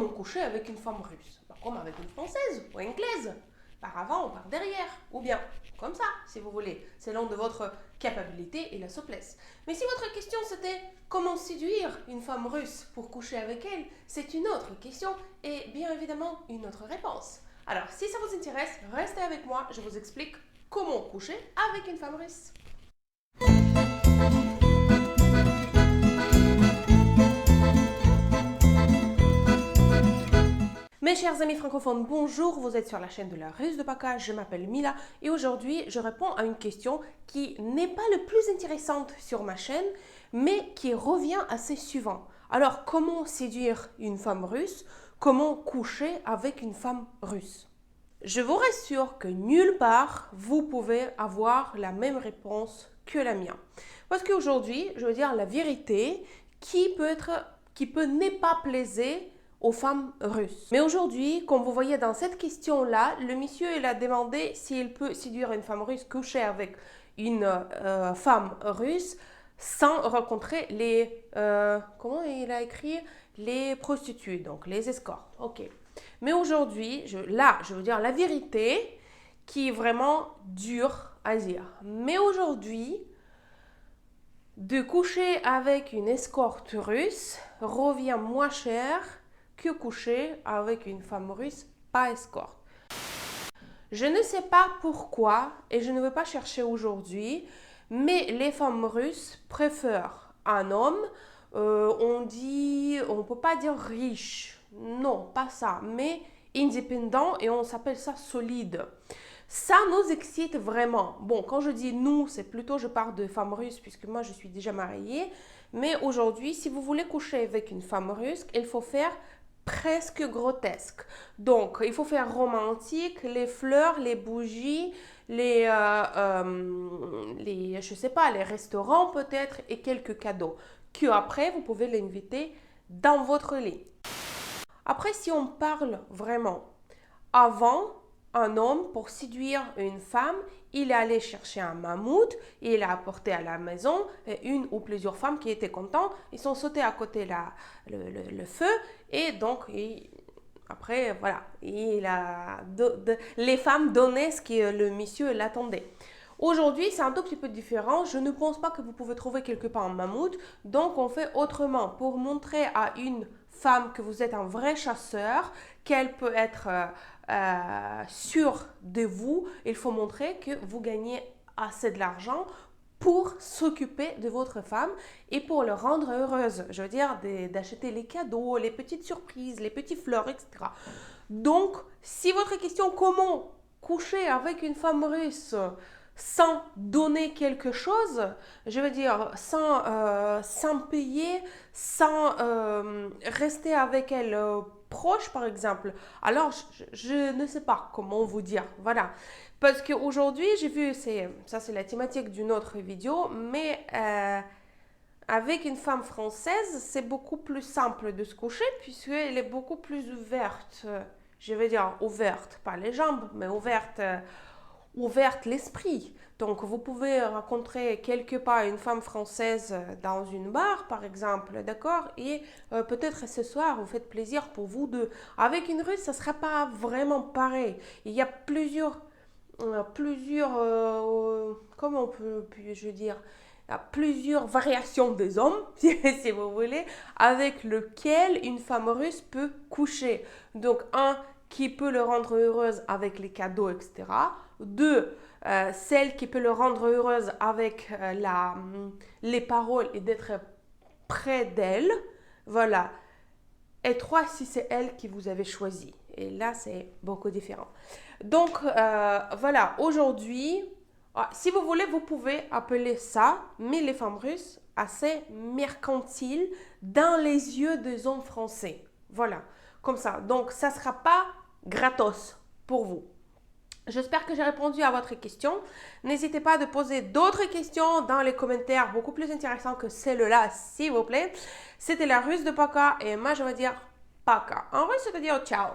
comment coucher avec une femme russe? Comme avec une française ou anglaise, par avant ou par derrière, ou bien comme ça, si vous voulez, selon de votre capacité et la souplesse. Mais si votre question c'était comment séduire une femme russe pour coucher avec elle, c'est une autre question et bien évidemment une autre réponse. Alors, si ça vous intéresse, restez avec moi, je vous explique comment coucher avec une femme russe. Mes chers amis francophones, bonjour, vous êtes sur la chaîne de la Russe de Paka, je m'appelle Mila et aujourd'hui je réponds à une question qui n'est pas le plus intéressante sur ma chaîne, mais qui revient assez souvent. Alors, comment séduire une femme russe? Comment coucher avec une femme russe? Je vous rassure que nulle part vous pouvez avoir la même réponse que la mienne. Parce qu'aujourd'hui, je veux dire la vérité qui peut ne pas plaire aux femmes russes. Mais aujourd'hui, comme vous voyez dans cette question-là, le monsieur il a demandé s'il peut séduire une femme russe, coucher avec une femme russe sans rencontrer les, comment il a écrit, les prostituées, donc les escortes. Ok. Mais aujourd'hui, je veux dire la vérité qui est vraiment dure à dire. Mais aujourd'hui, de coucher avec une escorte russe revient moins cher que coucher avec une femme russe pas escorte. Je ne sais pas pourquoi et je ne veux pas chercher aujourd'hui, mais les femmes russes préfèrent un homme, on ne peut pas dire riche, non, pas ça, mais indépendant et on s'appelle ça solide. Ça nous excite vraiment. Bon, quand je dis nous, c'est plutôt je parle de femmes russes puisque moi je suis déjà mariée. Mais aujourd'hui, si vous voulez coucher avec une femme russe, il faut faire presque grotesque. Donc, il faut faire romantique, les fleurs, les bougies, je sais pas, les restaurants peut-être et quelques cadeaux que après vous pouvez l'inviter dans votre lit. Après, si on parle vraiment avant, un homme, pour séduire une femme, il est allé chercher un mammouth, il a apporté à la maison une ou plusieurs femmes qui étaient contentes, ils sont sautés à côté le feu et donc après voilà, les femmes donnaient ce que le monsieur l'attendait. Aujourd'hui, c'est un tout petit peu différent. Je ne pense pas que vous pouvez trouver quelque part un mammouth. Donc, on fait autrement pour montrer à une femme que vous êtes un vrai chasseur, qu'elle peut être sûre de vous. Il faut montrer que vous gagnez assez de l'argent pour s'occuper de votre femme et pour le rendre heureuse. Je veux dire, d'acheter les cadeaux, les petites surprises, les petits fleurs, etc. Donc, si votre question, comment coucher avec une femme russe sans donner quelque chose, je veux dire sans payer, sans rester avec elle proche par exemple, alors je ne sais pas comment vous dire, voilà. Parce qu'aujourd'hui, j'ai vu, ça c'est la thématique d'une autre vidéo, mais avec une femme française, c'est beaucoup plus simple de se coucher puisqu'elle est beaucoup plus ouverte. Je veux dire ouverte, pas les jambes, mais ouverte l'esprit. Donc, vous pouvez rencontrer quelque part une femme française dans une bar, par exemple, d'accord? Et peut-être ce soir, vous faites plaisir pour vous deux. Avec une russe, ça ne sera pas vraiment pareil. Il y a comment je dire? Il y a plusieurs variations des hommes, si vous voulez, avec lequel une femme russe peut coucher. Donc, un qui peut le rendre heureuse avec les cadeaux, etc. Deux, celle qui peut le rendre heureuse avec les paroles et d'être près d'elle. Voilà. Et trois, si c'est elle qui vous avez choisi. Et là, c'est beaucoup différent. Donc, voilà. Aujourd'hui, si vous voulez, vous pouvez appeler ça, mais les femmes russes, assez mercantiles dans les yeux des hommes français. Voilà. Comme ça. Donc, ça ne sera pas gratos pour vous. J'espère que j'ai répondu à votre question. N'hésitez pas à poser d'autres questions dans les commentaires, beaucoup plus intéressants que celle-là, s'il vous plaît. C'était la Russe de Paka et moi, je vais dire Paka. En russe, c'est-à-dire ciao.